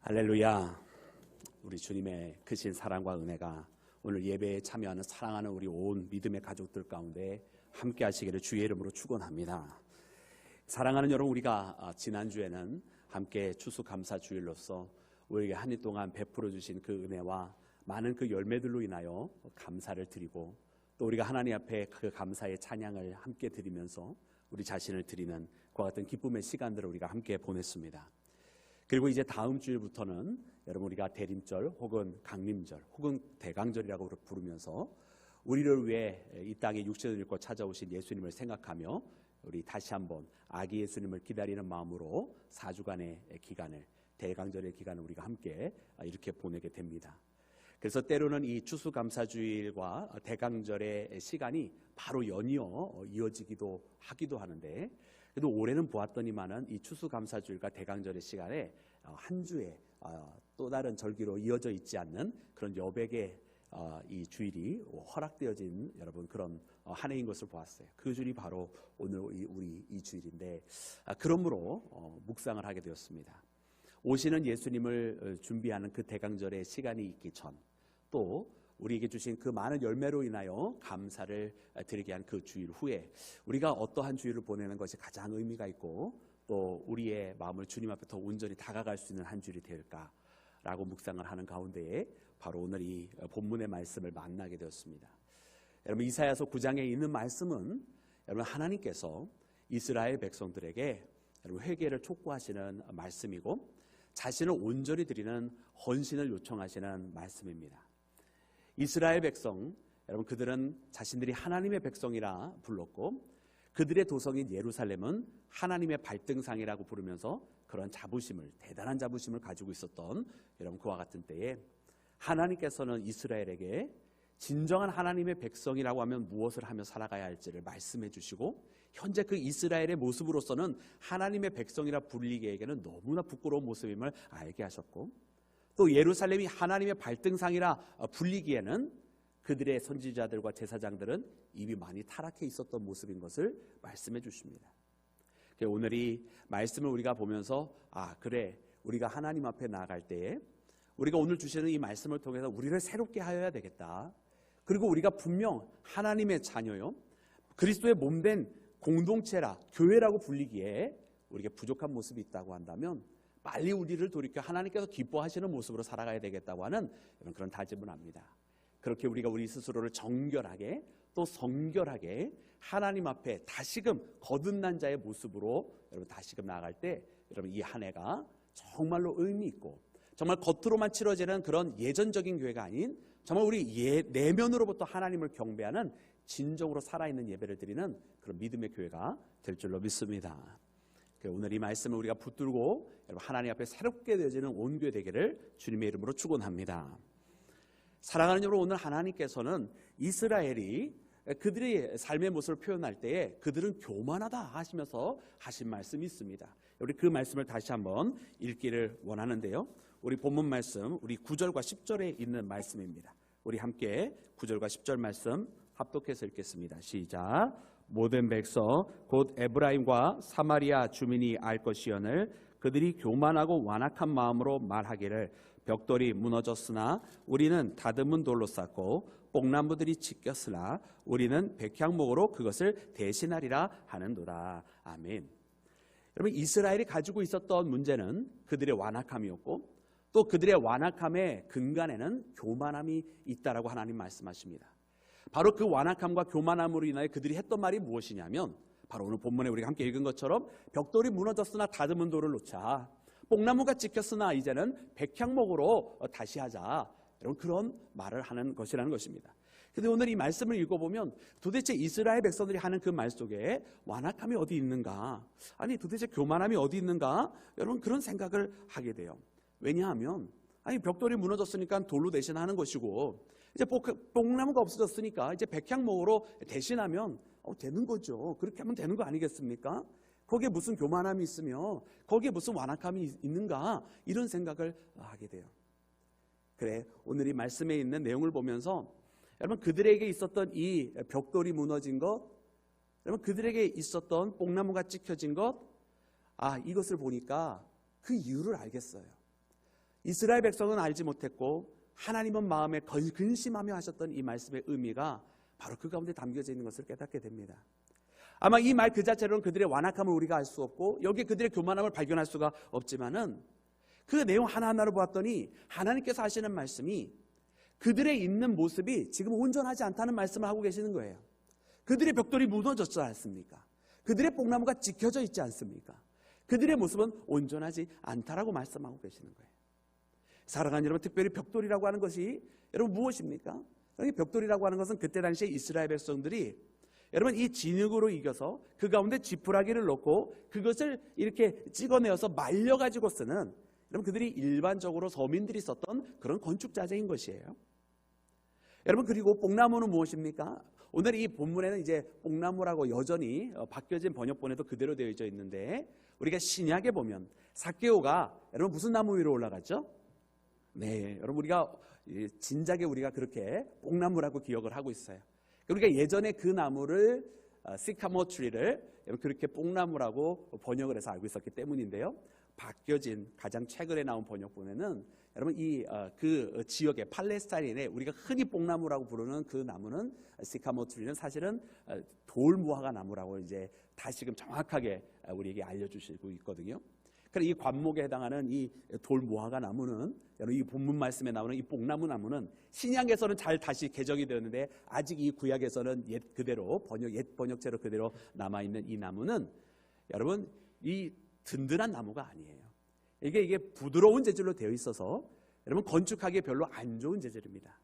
할렐루야. 우리 주님의 크신 사랑과 은혜가 오늘 예배에 참여하는 사랑하는 우리 온 믿음의 가족들 가운데 함께 하시기를 주의 이름으로 축원합니다. 사랑하는 여러분, 우리가 지난주에는 함께 추수감사주일로서 우리에게 한 해 동안 베풀어 주신 그 은혜와 많은 그 열매들로 인하여 감사를 드리고, 또 우리가 하나님 앞에 그 감사의 찬양을 함께 드리면서 우리 자신을 드리는 그와 같은 기쁨의 시간들을 우리가 함께 보냈습니다. 그리고 이제 다음 주일부터는 여러분, 우리가 대림절 혹은 강림절 혹은 대강절이라고 부르면서 우리를 위해 이 땅에 육신을 입고 찾아오신 예수님을 생각하며 우리 다시 한번 아기 예수님을 기다리는 마음으로 4주간의 기간을, 대강절의 기간을 우리가 함께 이렇게 보내게 됩니다. 그래서 때로는 이 추수감사주일과 대강절의 시간이 바로 연이어 이어지기도 하기도 하는데, 그래도 올해는 보았더니만은 이 추수감사주일과 대강절의 시간에 한 주에 또 다른 절기로 이어져 있지 않는 그런 여백의 이 주일이 허락되어진 여러분 그런 한 해인 것을 보았어요. 그 주일이 바로 오늘 우리 이 주일인데, 그러므로 묵상을 하게 되었습니다. 오시는 예수님을 준비하는 그 대강절의 시간이 있기 전, 또 우리에게 주신 그 많은 열매로 인하여 감사를 드리게 한 그 주일 후에 우리가 어떠한 주일을 보내는 것이 가장 의미가 있고, 또 우리의 마음을 주님 앞에 더 온전히 다가갈 수 있는 한 주일이 될까라고 묵상을 하는 가운데에 바로 오늘 이 본문의 말씀을 만나게 되었습니다. 여러분, 이사야서 9장에 있는 말씀은 여러분 하나님께서 이스라엘 백성들에게 여러분 회개를 촉구하시는 말씀이고, 자신을 온전히 드리는 헌신을 요청하시는 말씀입니다. 이스라엘 백성, 여러분 그들은 자신들이 하나님의 백성이라 불렀고, 그들의 도성인 예루살렘은 하나님의 발등상이라고 부르면서 그런 자부심을, 대단한 자부심을 가지고 있었던 여러분 그와 같은 때에 하나님께서는 이스라엘에게 진정한 하나님의 백성이라고 하면 무엇을 하며 살아가야 할지를 말씀해 주시고, 현재 그 이스라엘의 모습으로서는 하나님의 백성이라 불리기에게는 너무나 부끄러운 모습임을 알게 하셨고, 또 예루살렘이 하나님의 발등상이라 불리기에는 그들의 선지자들과 제사장들은 이미 많이 타락해 있었던 모습인 것을 말씀해 주십니다. 오늘 이 말씀을 우리가 보면서 그래, 우리가 하나님 앞에 나아갈 때에 우리가 오늘 주시는 이 말씀을 통해서 우리를 새롭게 하여야 되겠다. 그리고 우리가 분명 하나님의 자녀요, 그리스도의 몸된 공동체라, 교회라고 불리기에 우리가 부족한 모습이 있다고 한다면 빨리 우리를 돌이켜 하나님께서 기뻐하시는 모습으로 살아가야 되겠다고 하는 그런 다짐을 합니다. 그렇게 우리가 우리 스스로를 정결하게 또 성결하게 하나님 앞에 다시금 거듭난 자의 모습으로 여러분 다시금 나아갈 때, 여러분 이 한 해가 정말로 의미 있고, 정말 겉으로만 치러지는 그런 예전적인 교회가 아닌 정말 우리 내면으로부터 하나님을 경배하는 진정으로 살아있는 예배를 드리는 그런 믿음의 교회가 될 줄로 믿습니다. 오늘 이 말씀을 우리가 붙들고 여러분 하나님 앞에 새롭게 되어지는 온 교회 되기를 주님의 이름으로 축원합니다. 사랑하는 여러분, 오늘 하나님께서는 이스라엘이 그들의 삶의 모습을 표현할 때에 그들은 교만하다 하시면서 하신 말씀이 있습니다. 우리 그 말씀을 다시 한번 읽기를 원하는데요, 우리 본문 말씀, 우리 9절과 10절에 있는 말씀입니다. 우리 함께 9절과 10절 말씀 합독해서 읽겠습니다. 시작. 모든 백성 곧 에브라임과 사마리아 주민이 알 것이오늘 그들이 교만하고 완악한 마음으로 말하기를 벽돌이 무너졌으나 우리는 다듬은 돌로 쌓고 뽕나무들이 찢겼으나 우리는 백향목으로 그것을 대신하리라 하는도다. 아멘. 여러분, 이스라엘이 가지고 있었던 문제는 그들의 완악함이었고, 또 그들의 완악함의 근간에는 교만함이 있다라고 하나님 말씀하십니다. 바로 그 완악함과 교만함으로 인하여 그들이 했던 말이 무엇이냐면, 바로 오늘 본문에 우리가 함께 읽은 것처럼 벽돌이 무너졌으나 다듬은 돌을 놓자, 뽕나무가 찍혔으나 이제는 백향목으로 다시 하자, 여러분 그런 말을 하는 것이라는 것입니다. 그런데 오늘 이 말씀을 읽어보면 도대체 이스라엘 백성들이 하는 그 말 속에 완악함이 어디 있는가, 아니 도대체 교만함이 어디 있는가, 여러분 그런 생각을 하게 돼요. 왜냐하면 벽돌이 무너졌으니까 돌로 대신하는 것이고, 이제 뽕나무가 없어졌으니까 이제 백향목으로 대신하면 되는 거죠. 그렇게 하면 되는 거 아니겠습니까? 거기에 무슨 교만함이 있으며 거기에 무슨 완악함이 있는가, 이런 생각을 하게 돼요. 그래, 오늘 이 말씀에 있는 내용을 보면서 여러분 그들에게 있었던 이 벽돌이 무너진 것, 여러분 그들에게 있었던 뽕나무가 찍혀진 것, 이것을 보니까 그 이유를 알겠어요. 이스라엘 백성은 알지 못했고 하나님은 마음에 근심하며 하셨던 이 말씀의 의미가 바로 그 가운데 담겨져 있는 것을 깨닫게 됩니다. 아마 이 말 그 자체로는 그들의 완악함을 우리가 알 수 없고 여기에 그들의 교만함을 발견할 수가 없지만은 그 내용 하나하나를 보았더니 하나님께서 하시는 말씀이 그들의 있는 모습이 지금 온전하지 않다는 말씀을 하고 계시는 거예요. 그들의 벽돌이 무너졌지 않습니까? 그들의 뽕나무가 지켜져 있지 않습니까? 그들의 모습은 온전하지 않다라고 말씀하고 계시는 거예요. 사랑하는 여러분, 특별히 벽돌이라고 하는 것이 여러분 무엇입니까? 벽돌이라고 하는 것은 그때 당시에 이스라엘 백성들이 여러분 이 진흙으로 이겨서 그 가운데 지푸라기를 넣고 그것을 이렇게 찍어내어서 말려가지고 쓰는, 여러분 그들이 일반적으로 서민들이 썼던 그런 건축 자재인 것이에요. 여러분 그리고 뽕나무는 무엇입니까? 오늘 이 본문에는 이제 뽕나무라고 여전히 바뀌어진 번역본에도 그대로 되어 있는데 우리가 신약에 보면 삭개오가 여러분 무슨 나무 위로 올라갔죠? 네, 여러분 우리가 진작에 우리가 그렇게 뽕나무라고 기억을 하고 있어요. 우리가 예전에 그 나무를 시카모 트리를 그렇게 뽕나무라고 번역을 해서 알고 있었기 때문인데요. 바뀌어진 가장 최근에 나온 번역본에는 여러분 그 지역의 팔레스타인에 우리가 흔히 뽕나무라고 부르는 그 나무는 시카모 트리는 사실은 돌무화과 나무라고 이제 다시금 정확하게 우리에게 알려주시고 있거든요. 그래서 이 관목에 해당하는 이 돌무화과 나무는 이 본문 말씀에 나오는 이 뽕나무 나무는 신약에서는 잘 다시 개정이 되었는데 아직 이 구약에서는 옛 번역체로 그대로 남아있는 이 나무는 여러분 이 든든한 나무가 아니에요. 이게 부드러운 재질로 되어 있어서 여러분 건축하기에 별로 안 좋은 재질입니다.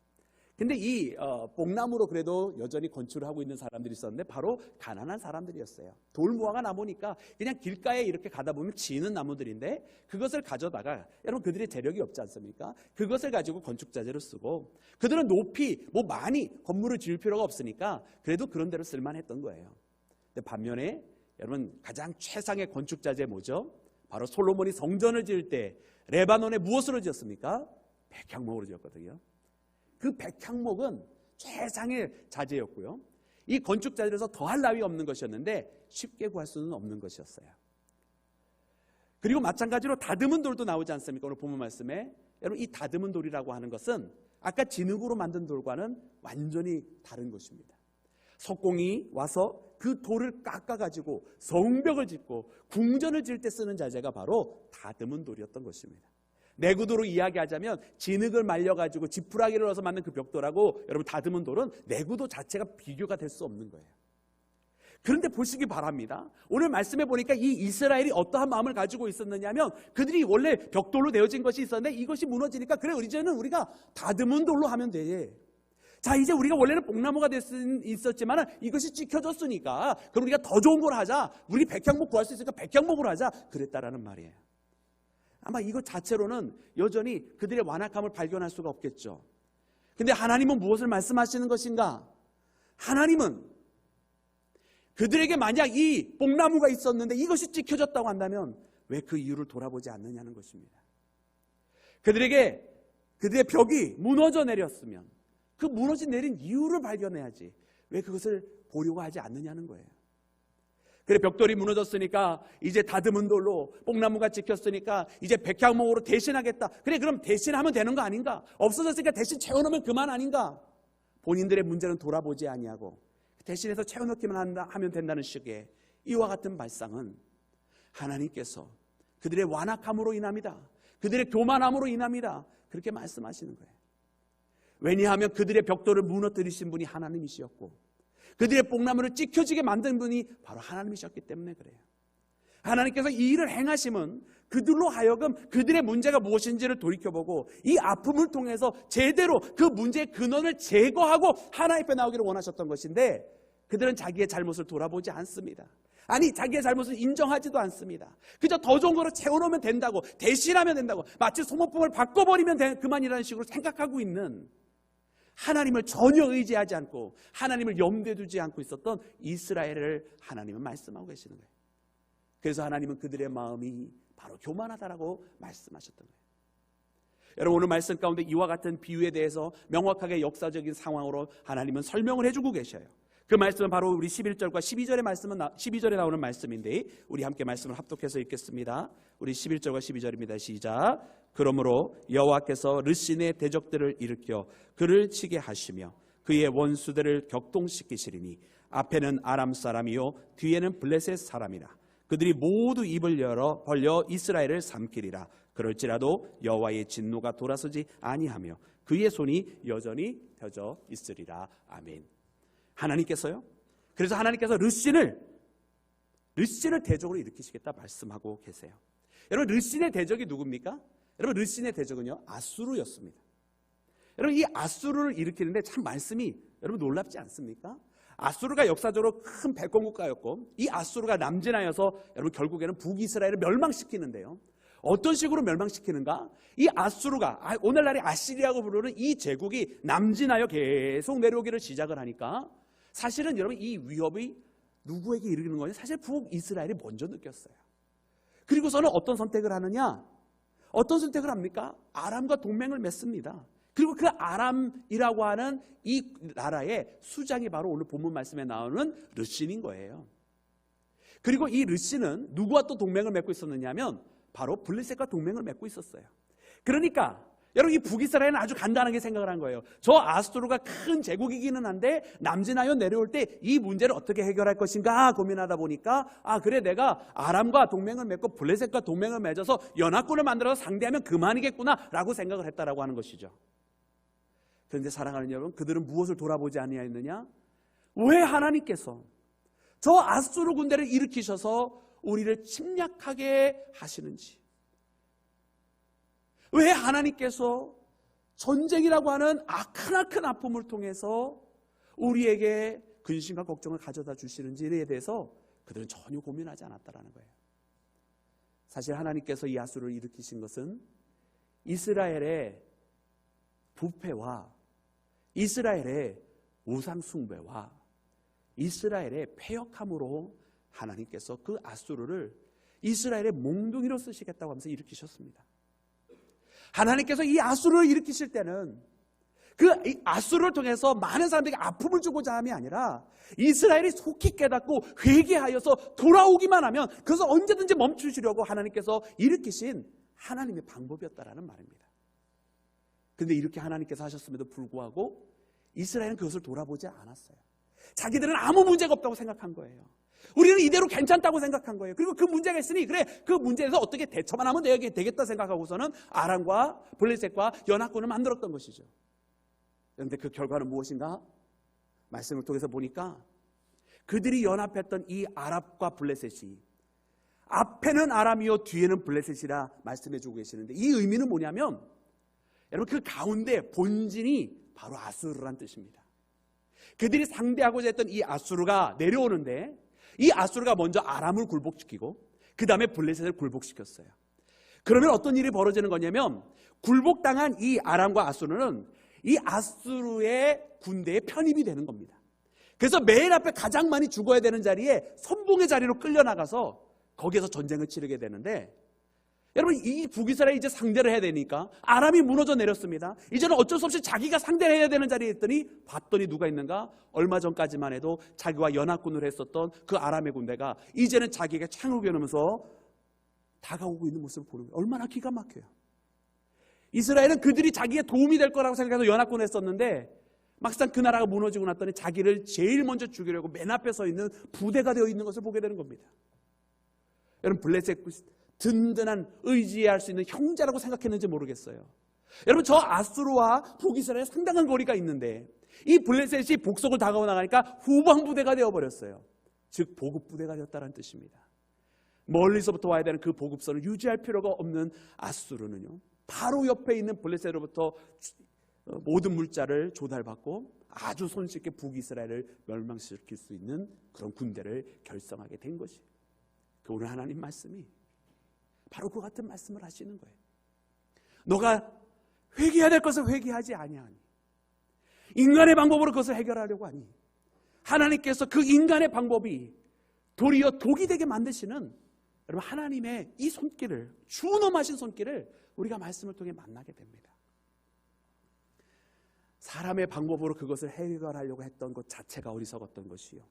근데 이 뽕나무로 그래도 여전히 건축을 하고 있는 사람들이 있었는데 바로 가난한 사람들이었어요. 돌무화과 나무니까 그냥 길가에 이렇게 가다 보면 지는 나무들인데 그것을 가져다가 여러분 그들의 재력이 없지 않습니까? 그것을 가지고 건축자재로 쓰고 그들은 높이 많이 건물을 지을 필요가 없으니까 그래도 그런 대로 쓸만했던 거예요. 근데 반면에 여러분 가장 최상의 건축자재 뭐죠? 바로 솔로몬이 성전을 지을 때 레바논에 무엇으로 지었습니까? 백향목으로 지었거든요. 그 백향목은 최상의 자재였고요. 이 건축 자재에서 더할 나위 없는 것이었는데 쉽게 구할 수는 없는 것이었어요. 그리고 마찬가지로 다듬은 돌도 나오지 않습니까? 오늘 본문 말씀에 여러분 이 다듬은 돌이라고 하는 것은 아까 진흙으로 만든 돌과는 완전히 다른 것입니다. 석공이 와서 그 돌을 깎아가지고 성벽을 짓고 궁전을 지을 때 쓰는 자재가 바로 다듬은 돌이었던 것입니다. 내구도로 이야기하자면 진흙을 말려가지고 지푸라기를 넣어서 만든 그 벽돌하고 여러분 다듬은 돌은 내구도 자체가 비교가 될 수 없는 거예요. 그런데 보시기 바랍니다. 오늘 말씀해 보니까 이 이스라엘이 어떠한 마음을 가지고 있었느냐면 그들이 원래 벽돌로 내어진 것이 있었는데 이것이 무너지니까 그래 이제는 우리가 다듬은 돌로 하면 돼. 자 이제 우리가 원래는 뽕나무가 있었지만 이것이 찍혀졌으니까 그럼 우리가 더 좋은 걸 하자. 우리 백향목 구할 수 있으니까 백향목으로 하자. 그랬다라는 말이에요. 아마 이것 자체로는 여전히 그들의 완악함을 발견할 수가 없겠죠. 근데 하나님은 무엇을 말씀하시는 것인가? 하나님은 그들에게 만약 이 뽕나무가 있었는데 이것이 찍혀졌다고 한다면 왜 그 이유를 돌아보지 않느냐는 것입니다. 그들의 벽이 무너져 내렸으면 그 무너져 내린 이유를 발견해야지 왜 그것을 보려고 하지 않느냐는 거예요. 그래 벽돌이 무너졌으니까 이제 다듬은 돌로 뽕나무가 찍혔으니까 이제 백향목으로 대신하겠다. 그래 그럼 대신하면 되는 거 아닌가? 없어졌으니까 대신 채워넣으면 그만 아닌가? 본인들의 문제는 돌아보지 아니하고 대신해서 채워넣기만 하면 된다는 식의 이와 같은 발상은 하나님께서 그들의 완악함으로 인합니다. 그들의 교만함으로 인합니다. 그렇게 말씀하시는 거예요. 왜냐하면 그들의 벽돌을 무너뜨리신 분이 하나님이시었고 그들의 뽕나무를 찍혀지게 만든 분이 바로 하나님이셨기 때문에 그래요. 하나님께서 이 일을 행하심은 그들로 하여금 그들의 문제가 무엇인지를 돌이켜보고 이 아픔을 통해서 제대로 그 문제의 근원을 제거하고 하나님 앞에 나오기를 원하셨던 것인데 그들은 자기의 잘못을 돌아보지 않습니다. 아니 자기의 잘못을 인정하지도 않습니다. 그저 더 좋은 거로 채워놓으면 된다고 대신하면 된다고 마치 소모품을 바꿔버리면 그만이라는 식으로 생각하고 있는 하나님을 전혀 의지하지 않고 하나님을 염두에 두지 않고 있었던 이스라엘을 하나님은 말씀하고 계시는 거예요. 그래서 하나님은 그들의 마음이 바로 교만하다라고 말씀하셨던 거예요. 여러분 오늘 말씀 가운데 이와 같은 비유에 대해서 명확하게 역사적인 상황으로 하나님은 설명을 해주고 계셔요. 그 말씀은 바로 우리 11절과 12절에 나오는 말씀인데 우리 함께 말씀을 합독해서 읽겠습니다. 우리 11절과 12절입니다. 시작. 그러므로 여호와께서 르신의 대적들을 일으켜 그를 치게 하시며 그의 원수들을 격동시키시리니 앞에는 아람 사람이요 뒤에는 블레셋 사람이라. 그들이 모두 입을 벌려 이스라엘을 삼키리라. 그럴지라도 여호와의 진노가 돌아서지 아니하며 그의 손이 여전히 펴져 있으리라. 아멘. 하나님께서요. 그래서 하나님께서 르신을 대적으로 일으키시겠다 말씀하고 계세요. 여러분 르신의 대적이 누굽니까? 여러분 르신의 대적은요 아수르였습니다. 여러분 이 아수르를 일으키는데 참 말씀이 여러분 놀랍지 않습니까? 아수르가 역사적으로 큰 백권국가였고 이 아수르가 남진하여서 여러분 결국에는 북이스라엘을 멸망시키는데요. 어떤 식으로 멸망시키는가? 이 아수르가 오늘날의 아시리아고 부르는 이 제국이 남진하여 계속 내려오기를 시작을 하니까 사실은 여러분 이 위협이 누구에게 이르는 거냐? 사실 북이스라엘이 먼저 느꼈어요. 그리고서는 어떤 선택을 하느냐? 어떤 선택을 합니까? 아람과 동맹을 맺습니다. 그리고 그 아람이라고 하는 이 나라의 수장이 바로 오늘 본문 말씀에 나오는 르신인 거예요. 그리고 이 르신은 누구와 또 동맹을 맺고 있었느냐 하면 바로 블레셋과 동맹을 맺고 있었어요. 그러니까 여러분 이 북이스라엘은 아주 간단하게 생각을 한 거예요. 저 아수르가 큰 제국이기는 한데 남진하여 내려올 때 이 문제를 어떻게 해결할 것인가 고민하다 보니까 그래 내가 아람과 동맹을 맺고 블레셋과 동맹을 맺어서 연합군을 만들어서 상대하면 그만이겠구나 라고 생각을 했다라고 하는 것이죠. 그런데 사랑하는 여러분 그들은 무엇을 돌아보지 아니하였느냐? 왜 하나님께서 저 아수르 군대를 일으키셔서 우리를 침략하게 하시는지, 왜 하나님께서 전쟁이라고 하는 크나큰 아픔을 통해서 우리에게 근심과 걱정을 가져다 주시는지에 대해서 그들은 전혀 고민하지 않았다라는 거예요. 사실 하나님께서 이 아수르를 일으키신 것은 이스라엘의 부패와 이스라엘의 우상숭배와 이스라엘의 패역함으로 하나님께서 그 아수르를 이스라엘의 몽둥이로 쓰시겠다고 하면서 일으키셨습니다. 하나님께서 이 아수르를 일으키실 때는 그 아수르를 통해서 많은 사람들에게 아픔을 주고자 함이 아니라 이스라엘이 속히 깨닫고 회개하여서 돌아오기만 하면 그것을 언제든지 멈추시려고 하나님께서 일으키신 하나님의 방법이었다라는 말입니다. 그런데 이렇게 하나님께서 하셨음에도 불구하고 이스라엘은 그것을 돌아보지 않았어요. 자기들은 아무 문제가 없다고 생각한 거예요. 우리는 이대로 괜찮다고 생각한 거예요. 그리고 그 문제가 있으니 그래 그 문제에서 어떻게 대처만 하면 되겠다 생각하고서는 아람과 블레셋과 연합군을 만들었던 것이죠. 그런데 그 결과는 무엇인가? 말씀을 통해서 보니까 그들이 연합했던 이 아랍과 블레셋이 앞에는 아람이요 뒤에는 블레셋이라 말씀해주고 계시는데 이 의미는 뭐냐면 여러분 그 가운데 본진이 바로 아수르란 뜻입니다. 그들이 상대하고자 했던 이 아수르가 내려오는데 이 아수르가 먼저 아람을 굴복시키고 그 다음에 블레셋을 굴복시켰어요. 그러면 어떤 일이 벌어지는 거냐면 굴복당한 이 아람과 아수르는 이 아수르의 군대에 편입이 되는 겁니다. 그래서 맨 앞에 가장 많이 죽어야 되는 자리에 선봉의 자리로 끌려나가서 거기에서 전쟁을 치르게 되는데 여러분 이 북이스라엘이 이제 상대를 해야 되니까 아람이 무너져 내렸습니다. 이제는 어쩔 수 없이 자기가 상대를 해야 되는 자리에 있더니 봤더니 누가 있는가? 얼마 전까지만 해도 자기와 연합군을 했었던 그 아람의 군대가 이제는 자기가 창을 겨누면서 다가오고 있는 모습을 보는 거예요. 얼마나 기가 막혀요. 이스라엘은 그들이 자기의 도움이 될 거라고 생각해서 연합군을 했었는데 막상 그 나라가 무너지고 났더니 자기를 제일 먼저 죽이려고 맨 앞에 서 있는 부대가 되어 있는 것을 보게 되는 겁니다. 여러분 블레셋 든든한 의지할 수 있는 형제라고 생각했는지 모르겠어요. 여러분 저 아수르와 북이스라엘 상당한 거리가 있는데 이 블레셋이 복속을 다가오 나가니까 후방부대가 되어버렸어요. 즉 보급부대가 되었다는 뜻입니다. 멀리서부터 와야 되는 그 보급선을 유지할 필요가 없는 아수르는요 바로 옆에 있는 블레셋으로부터 모든 물자를 조달받고 아주 손쉽게 북이스라엘을 멸망시킬 수 있는 그런 군대를 결성하게 된 것이에요. 그 오늘 하나님 말씀이 바로 그 같은 말씀을 하시는 거예요. 너가 회개해야 될 것을 회개하지 아니하니 인간의 방법으로 그것을 해결하려고 하니 하나님께서 그 인간의 방법이 도리어 독이 되게 만드시는 여러분 하나님의 이 손길을 준엄하신 손길을 우리가 말씀을 통해 만나게 됩니다. 사람의 방법으로 그것을 해결하려고 했던 것 자체가 어리석었던 것이요,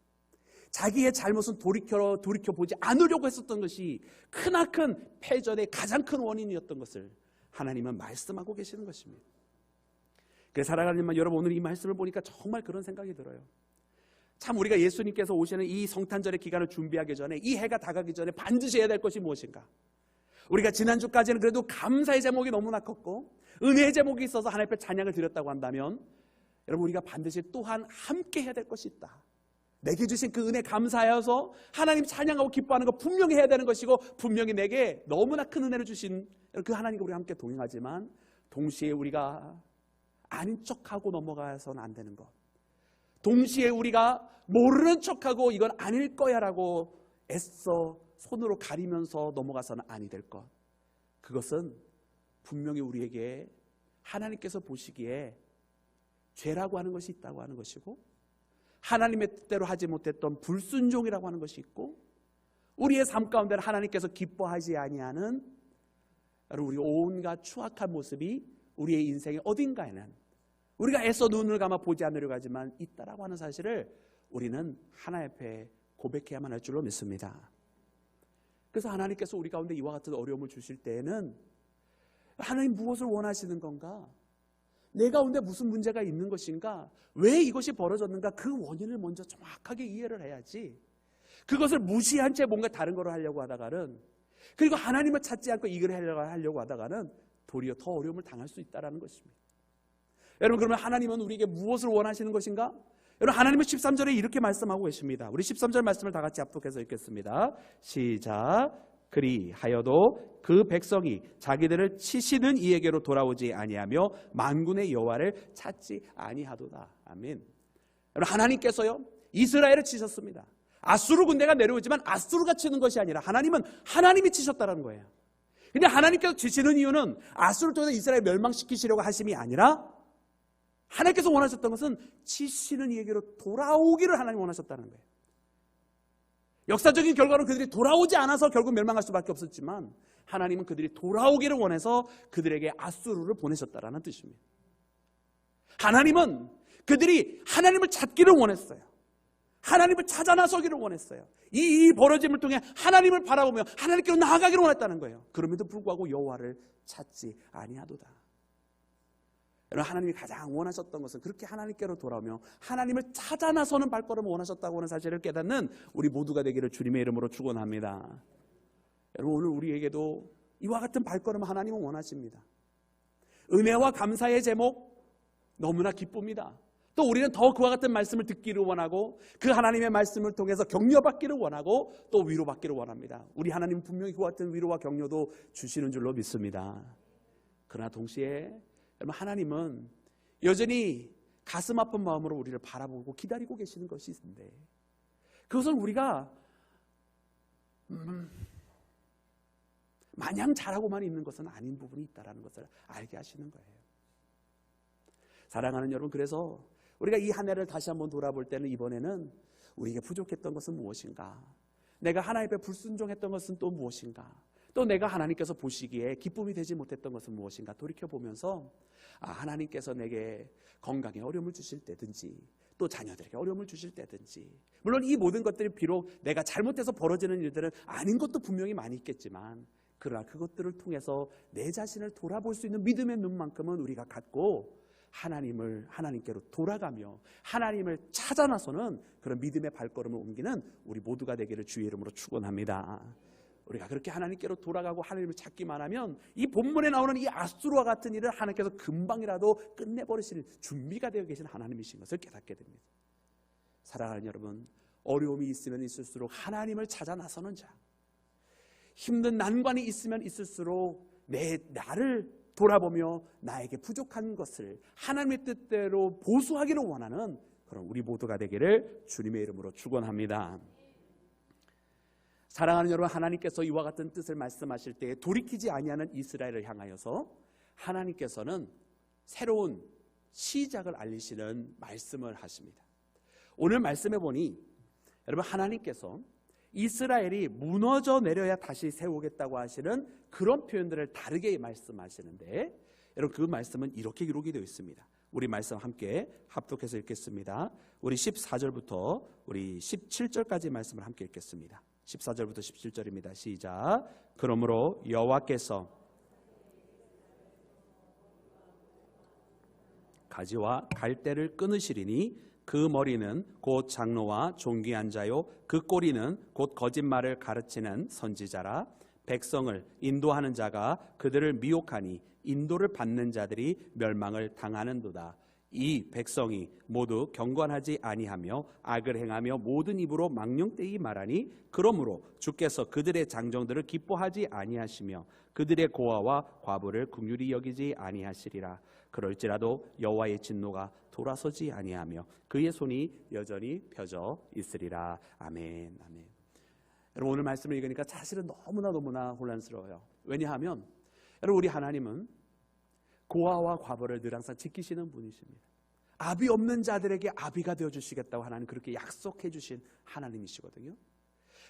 자기의 잘못은 돌이켜보지 않으려고 했었던 것이 크나큰 패전의 가장 큰 원인이었던 것을 하나님은 말씀하고 계시는 것입니다. 그래서 사랑하는 여러분, 오늘 이 말씀을 보니까 정말 그런 생각이 들어요. 참 우리가 예수님께서 오시는 이 성탄절의 기간을 준비하기 전에, 이 해가 다가기 전에 반드시 해야 될 것이 무엇인가? 우리가 지난주까지는 그래도 감사의 제목이 너무나 컸고 은혜의 제목이 있어서 하나님 앞에 찬양을 드렸다고 한다면, 여러분 우리가 반드시 또한 함께 해야 될 것이 있다. 내게 주신 그 은혜 감사해서 하나님 찬양하고 기뻐하는 거 분명히 해야 되는 것이고, 분명히 내게 너무나 큰 은혜를 주신 그 하나님과 우리가 함께 동행하지만, 동시에 우리가 아닌 척하고 넘어가서는 안 되는 것, 동시에 우리가 모르는 척하고 이건 아닐 거야 라고 애써 손으로 가리면서 넘어가서는 아니 될 것, 그것은 분명히 우리에게 하나님께서 보시기에 죄라고 하는 것이 있다고 하는 것이고, 하나님의 뜻대로 하지 못했던 불순종이라고 하는 것이 있고, 우리의 삶 가운데는 하나님께서 기뻐하지 아니하는 우리 온갖 추악한 모습이 우리의 인생의 어딘가에는 우리가 애써 눈을 감아 보지 않으려고 하지만 있다라고 하는 사실을 우리는 하나님 앞에 고백해야만 할 줄로 믿습니다. 그래서 하나님께서 우리 가운데 이와 같은 어려움을 주실 때에는 하나님 무엇을 원하시는 건가? 내 가운데 무슨 문제가 있는 것인가? 왜 이것이 벌어졌는가? 그 원인을 먼저 정확하게 이해를 해야지, 그것을 무시한 채 뭔가 다른 걸 하려고 하다가는, 그리고 하나님을 찾지 않고 이걸 하려고 하다가는 도리어 더 어려움을 당할 수 있다는 것입니다. 여러분, 그러면 하나님은 우리에게 무엇을 원하시는 것인가? 여러분, 하나님은 13절에 이렇게 말씀하고 계십니다. 우리 13절 말씀을 다 같이 합독해서 읽겠습니다. 시작. 그리하여도 그 백성이 자기들을 치시는 이에게로 돌아오지 아니하며 만군의 여호와를 찾지 아니하도다. 아멘. 여러분, 하나님께서요 이스라엘을 치셨습니다. 아수르 군대가 내려오지만 아수르가 치는 것이 아니라 하나님은 하나님이 치셨다는 거예요. 근데 하나님께서 치시는 이유는 아수르를 통해서 이스라엘 멸망시키시려고 하심이 아니라, 하나님께서 원하셨던 것은 치시는 이에게로 돌아오기를 하나님 원하셨다는 거예요. 역사적인 결과로 그들이 돌아오지 않아서 결국 멸망할 수밖에 없었지만, 하나님은 그들이 돌아오기를 원해서 그들에게 아수르를 보내셨다라는 뜻입니다. 하나님은 그들이 하나님을 찾기를 원했어요. 하나님을 찾아 나서기를 원했어요. 이 벌어짐을 통해 하나님을 바라보며 하나님께로 나아가기를 원했다는 거예요. 그럼에도 불구하고 여호와를 찾지 아니하도다. 여러분, 하나님이 가장 원하셨던 것은 그렇게 하나님께로 돌아오며 하나님을 찾아 나서는 발걸음을 원하셨다고 하는 사실을 깨닫는 우리 모두가 되기를 주님의 이름으로 축원합니다. 여러분, 오늘 우리에게도 이와 같은 발걸음을 하나님은 원하십니다. 은혜와 감사의 제목 너무나 기쁩니다. 또 우리는 더 그와 같은 말씀을 듣기를 원하고, 그 하나님의 말씀을 통해서 격려받기를 원하고, 또 위로받기를 원합니다. 우리 하나님은 분명히 그와 같은 위로와 격려도 주시는 줄로 믿습니다. 그러나 동시에 여러분, 하나님은 여전히 가슴 아픈 마음으로 우리를 바라보고 기다리고 계시는 것이 있는데, 그것은 우리가 마냥 잘하고만 있는 것은 아닌 부분이 있다는 것을 알게 하시는 거예요. 사랑하는 여러분, 그래서 우리가 이 한 해를 다시 한번 돌아볼 때는, 이번에는 우리에게 부족했던 것은 무엇인가? 내가 하나님 앞에 불순종했던 것은 또 무엇인가? 또 내가 하나님께서 보시기에 기쁨이 되지 못했던 것은 무엇인가 돌이켜보면서, 하나님께서 내게 건강에 어려움을 주실 때든지, 또 자녀들에게 어려움을 주실 때든지, 물론 이 모든 것들이 비록 내가 잘못해서 벌어지는 일들은 아닌 것도 분명히 많이 있겠지만, 그러나 그것들을 통해서 내 자신을 돌아볼 수 있는 믿음의 눈만큼은 우리가 갖고 하나님께로 돌아가며 하나님을 찾아 나서는 그런 믿음의 발걸음을 옮기는 우리 모두가 되기를 주의 이름으로 축원합니다. 우리가 그렇게 하나님께로 돌아가고 하나님을 찾기만 하면 이 본문에 나오는 이 아수르와 같은 일을 하나님께서 금방이라도 끝내버리실 준비가 되어 계신 하나님이신 것을 깨닫게 됩니다. 사랑하는 여러분, 어려움이 있으면 있을수록 하나님을 찾아 나서는 자, 힘든 난관이 있으면 있을수록 나를 돌아보며 나에게 부족한 것을 하나님의 뜻대로 보수하기를 원하는 그런 우리 모두가 되기를 주님의 이름으로 축원합니다. 사랑하는 여러분, 하나님께서 이와 같은 뜻을 말씀하실 때 돌이키지 아니하는 이스라엘을 향하여서 하나님께서는 새로운 시작을 알리시는 말씀을 하십니다. 오늘 말씀해 보니 여러분, 하나님께서 이스라엘이 무너져 내려야 다시 세우겠다고 하시는 그런 표현들을 다르게 말씀하시는데, 여러분 그 말씀은 이렇게 기록이 되어 있습니다. 우리 말씀 함께 합독해서 읽겠습니다. 우리 14절부터 우리 17절까지 말씀을 함께 읽겠습니다. 14절부터 17절입니다. 시작. 그러므로 여호와께서 가지와 갈대를 끊으시리니 그 머리는 곧 장로와 존귀한 자요 그 꼬리는 곧 거짓말을 가르치는 선지자라. 백성을 인도하는 자가 그들을 미혹하니 인도를 받는 자들이 멸망을 당하는도다. 이 백성이 모두 경건하지 아니하며 악을 행하며 모든 입으로 망령되이 말하니 그러므로 주께서 그들의 장정들을 기뻐하지 아니하시며 그들의 고아와 과부를 긍휼히 여기지 아니하시리라. 그럴지라도 여호와의 진노가 돌아서지 아니하며 그의 손이 여전히 펴져 있으리라. 아멘. 아멘. 여러분, 오늘 말씀을 읽으니까 사실은 너무나 혼란스러워요. 왜냐하면 여러분, 우리 하나님은 고아와 과부를 늘 항상 지키시는 분이십니다. 아비 없는 자들에게 아비가 되어주시겠다고 하나님 그렇게 약속해 주신 하나님이시거든요.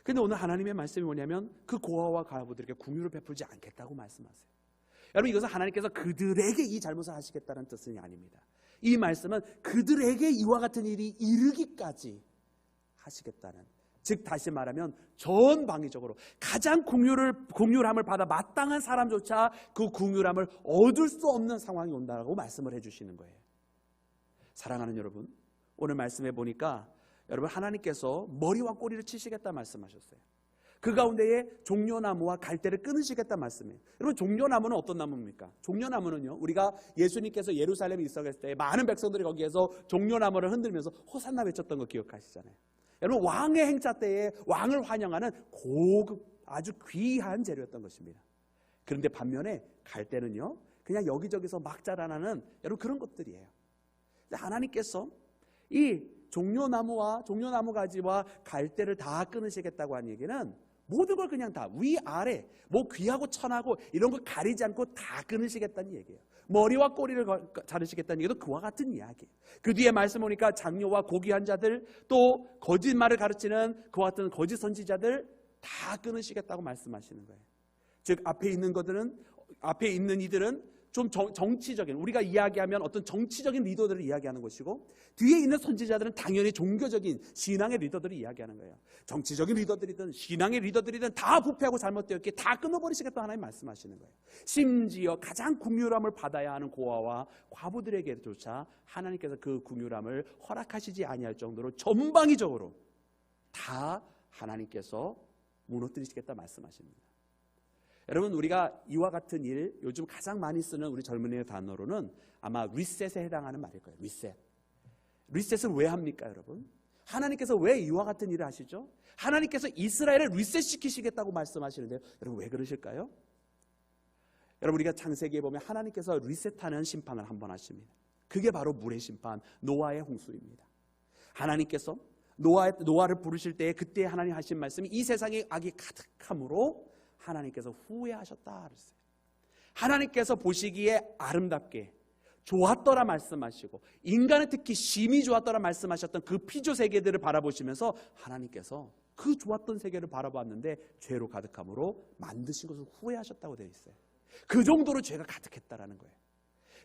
그런데 오늘 하나님의 말씀이 뭐냐면 그 고아와 과부들에게 긍휼을 베풀지 않겠다고 말씀하세요. 여러분, 이것은 하나님께서 그들에게 이 잘못을 하시겠다는 뜻은 아닙니다. 이 말씀은 그들에게 이와 같은 일이 이르기까지 하시겠다는, 즉 다시 말하면 전방위적으로 가장 긍휼함을 받아 마땅한 사람조차 그 긍휼함을 얻을 수 없는 상황이 온다고 말씀을 해주시는 거예요. 사랑하는 여러분, 오늘 말씀해 보니까 여러분, 하나님께서 머리와 꼬리를 치시겠다 말씀하셨어요. 그 가운데에 종려나무와 갈대를 끊으시겠다 말씀이에요. 여러분, 종려나무는 어떤 나무입니까? 종려나무는요, 우리가 예수님께서 예루살렘에 있었을 때 많은 백성들이 거기에서 종려나무를 흔들면서 호산나 외쳤던 거 기억하시잖아요. 여러분, 왕의 행차 때에 왕을 환영하는 고급 아주 귀한 재료였던 것입니다. 그런데 반면에 갈대는요, 그냥 여기저기서 막 자라나는 여러분 그런 것들이에요. 하나님께서 이 종려나무 가지와 갈대를 다 끊으시겠다고 하는 얘기는 모든 걸 그냥 다 위아래 뭐 귀하고 천하고 이런 거 가리지 않고 다 끊으시겠다는 얘기예요. 머리와 꼬리를 자르시겠다는 얘기도 그와 같은 이야기예요. 그 뒤에 말씀 보니까 장녀와 고귀한 자들, 또 거짓말을 가르치는 그와 같은 거짓 선지자들 다 끊으시겠다고 말씀하시는 거예요. 즉 앞에 있는 이들은 좀 정치적인, 우리가 이야기하면 어떤 정치적인 리더들을 이야기하는 것이고, 뒤에 있는 선지자들은 당연히 종교적인 신앙의 리더들을 이야기하는 거예요. 정치적인 리더들이든 신앙의 리더들이든 다 부패하고 잘못되었기에 다 끊어버리시겠다고 하나님 말씀하시는 거예요. 심지어 가장 긍휼함을 받아야 하는 고아와 과부들에게조차 하나님께서 그 긍휼함을 허락하시지 아니할 정도로 전방위적으로 다 하나님께서 무너뜨리시겠다 말씀하십니다. 여러분, 우리가 이와 같은 일, 요즘 가장 많이 쓰는 우리 젊은이의 단어로는 아마 리셋에 해당하는 말일 거예요. 리셋을 왜 합니까, 여러분? 하나님께서 왜 이와 같은 일을 하시죠? 하나님께서 이스라엘을 리셋시키시겠다고 말씀하시는데요. 여러분, 왜 그러실까요? 여러분, 우리가 창세기에 보면 하나님께서 리셋하는 심판을 한번 하십니다. 그게 바로 물의 심판, 노아의 홍수입니다. 하나님께서 노아를 부르실 때에 그때 하나님 하신 말씀이 이 세상에 악이 가득함으로 하나님께서 후회하셨다 그랬어요. 하나님께서 보시기에 아름답게 좋았더라 말씀하시고, 인간은 특히 심히 좋았더라 말씀하셨던 그 피조 세계들을 바라보시면서 하나님께서 그 좋았던 세계를 바라봤는데 죄로 가득함으로 만드신 것을 후회하셨다고 되어 있어요. 그 정도로 죄가 가득했다라는 거예요.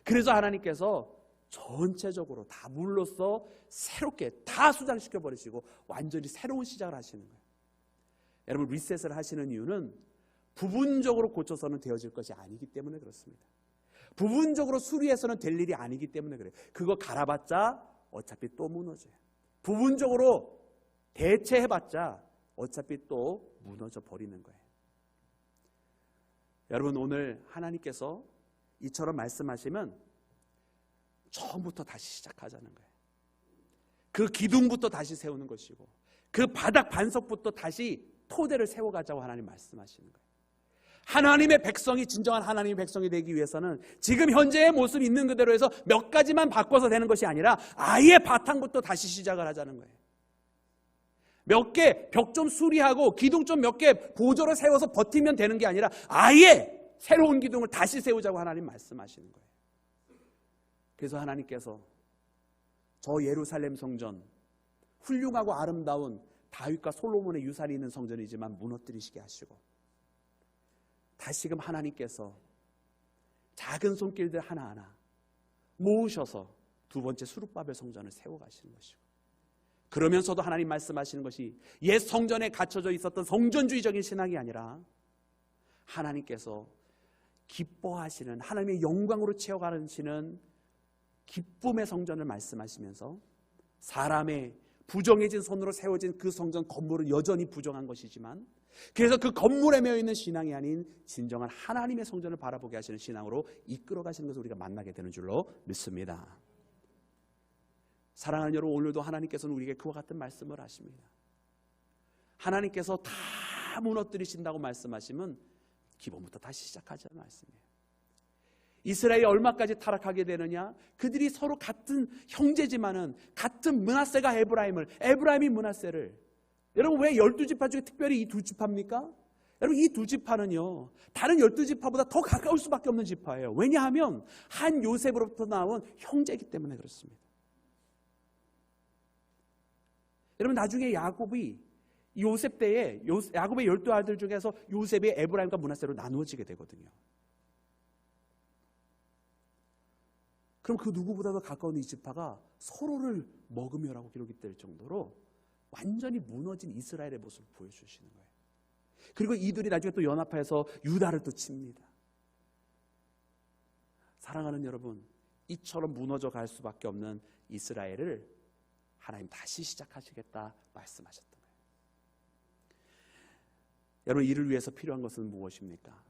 그래서 하나님께서 전체적으로 다 물로써 새롭게 다 수장시켜 버리시고 완전히 새로운 시작을 하시는 거예요. 여러분, 리셋을 하시는 이유는 부분적으로 고쳐서는 되어질 것이 아니기 때문에 그렇습니다. 부분적으로 수리해서는 될 일이 아니기 때문에 그래요. 그거 갈아봤자 어차피 또 무너져요. 부분적으로 대체해봤자 어차피 또 무너져 버리는 거예요. 여러분, 오늘 하나님께서 이처럼 말씀하시면 처음부터 다시 시작하자는 거예요. 그 기둥부터 다시 세우는 것이고, 그 바닥 반석부터 다시 토대를 세워가자고 하나님 말씀하시는 거예요. 하나님의 백성이 진정한 하나님의 백성이 되기 위해서는 지금 현재의 모습 있는 그대로 해서 몇 가지만 바꿔서 되는 것이 아니라 아예 바탕부터 다시 시작을 하자는 거예요. 몇 개 벽 좀 수리하고 기둥 좀 몇 개 보조로 세워서 버티면 되는 게 아니라 아예 새로운 기둥을 다시 세우자고 하나님 말씀하시는 거예요. 그래서 하나님께서 저 예루살렘 성전, 훌륭하고 아름다운 다윗과 솔로몬의 유산이 있는 성전이지만 무너뜨리시게 하시고, 다시금 하나님께서 작은 손길들 하나하나 모으셔서 두 번째 수룹바벨 성전을 세워가시는 것이고, 그러면서도 하나님 말씀하시는 것이 옛 성전에 갇혀져 있었던 성전주의적인 신앙이 아니라 하나님께서 기뻐하시는, 하나님의 영광으로 채워가시는 기쁨의 성전을 말씀하시면서 사람의 부정해진 손으로 세워진 그 성전 건물은 여전히 부정한 것이지만, 그래서 그 건물에 매여있는 신앙이 아닌 진정한 하나님의 성전을 바라보게 하시는 신앙으로 이끌어 가시는 것을 우리가 만나게 되는 줄로 믿습니다. 사랑하는 여러분, 오늘도 하나님께서는 우리에게 그와 같은 말씀을 하십니다. 하나님께서 다 무너뜨리신다고 말씀하시면 기본부터 다시 시작하자는 말씀이에요. 이스라엘이 얼마까지 타락하게 되느냐? 그들이 서로 같은 형제지만은 같은 므낫세가 에브라임이 므낫세를, 여러분 왜 12지파 중에 특별히 이 두 지파입니까? 여러분 이 두 지파는요 다른 12지파보다 더 가까울 수밖에 없는 지파예요. 왜냐하면 한 요셉으로부터 나온 형제이기 때문에 그렇습니다. 여러분 나중에 야곱이 요셉 때에 야곱의 12아들 중에서 요셉이 에브라임과 므낫세로 나누어지게 되거든요. 그럼 그 누구보다도 가까운 이 지파가 서로를 먹으며라고 기록이 될 정도로 완전히 무너진 이스라엘의 모습을 보여주시는 거예요. 그리고 이들이 나중에 또 연합해서 유다를 또 칩니다. 사랑하는 여러분, 이처럼 무너져 갈 수밖에 없는 이스라엘을 하나님 다시 시작하시겠다 말씀하셨던 거예요. 여러분, 이를 위해서 필요한 것은 무엇입니까?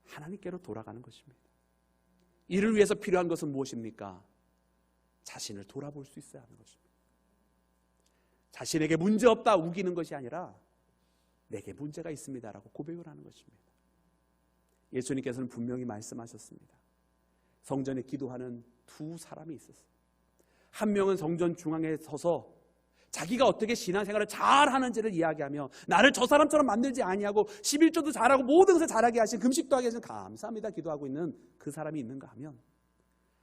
하나님께로 돌아가는 것입니다. 이를 위해서 필요한 것은 무엇입니까? 자신을 돌아볼 수 있어야 하는 것입니다. 자신에게 문제없다 우기는 것이 아니라 내게 문제가 있습니다라고 고백을 하는 것입니다. 예수님께서는 분명히 말씀하셨습니다. 성전에 기도하는 두 사람이 있었어요. 한 명은 성전 중앙에 서서 자기가 어떻게 신앙생활을 잘하는지를 이야기하며 나를 저 사람처럼 만들지 아니하고 11조도 잘하고 모든 것을 잘하게 하신, 금식도 하게 하신 감사합니다 기도하고 있는 그 사람이 있는가 하면,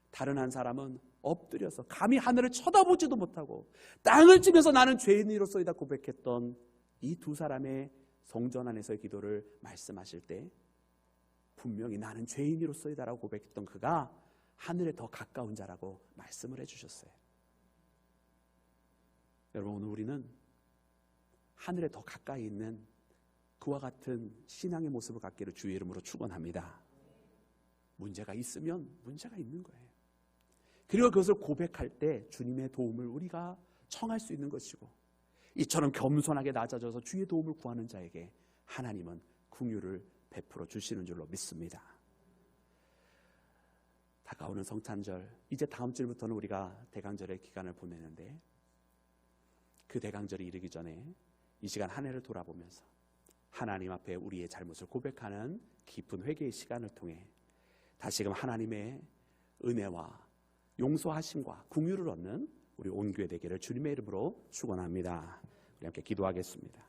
다른 한 사람은 엎드려서 감히 하늘을 쳐다보지도 못하고 땅을 치면서 나는 죄인으로서이다 고백했던 이 두 사람의 성전 안에서의 기도를 말씀하실 때 분명히 나는 죄인으로서이다라고 고백했던 그가 하늘에 더 가까운 자라고 말씀을 해주셨어요. 여러분, 오늘 우리는 하늘에 더 가까이 있는 그와 같은 신앙의 모습을 갖기를 주의 이름으로 축원합니다. 문제가 있으면 문제가 있는 거예요. 그리고 그것을 고백할 때 주님의 도움을 우리가 청할 수 있는 것이고, 이처럼 겸손하게 낮아져서 주의 도움을 구하는 자에게 하나님은 긍휼을 베풀어 주시는 줄로 믿습니다. 다가오는 성탄절, 이제 다음 주부터는 우리가 대강절의 기간을 보내는데, 그 대강절이 이르기 전에 이 시간 한 해를 돌아보면서 하나님 앞에 우리의 잘못을 고백하는 깊은 회개의 시간을 통해 다시금 하나님의 은혜와 용서하심과 긍휼을 얻는 우리 온 교회 되기를 주님의 이름으로 축원합니다. 우리 함께 기도하겠습니다.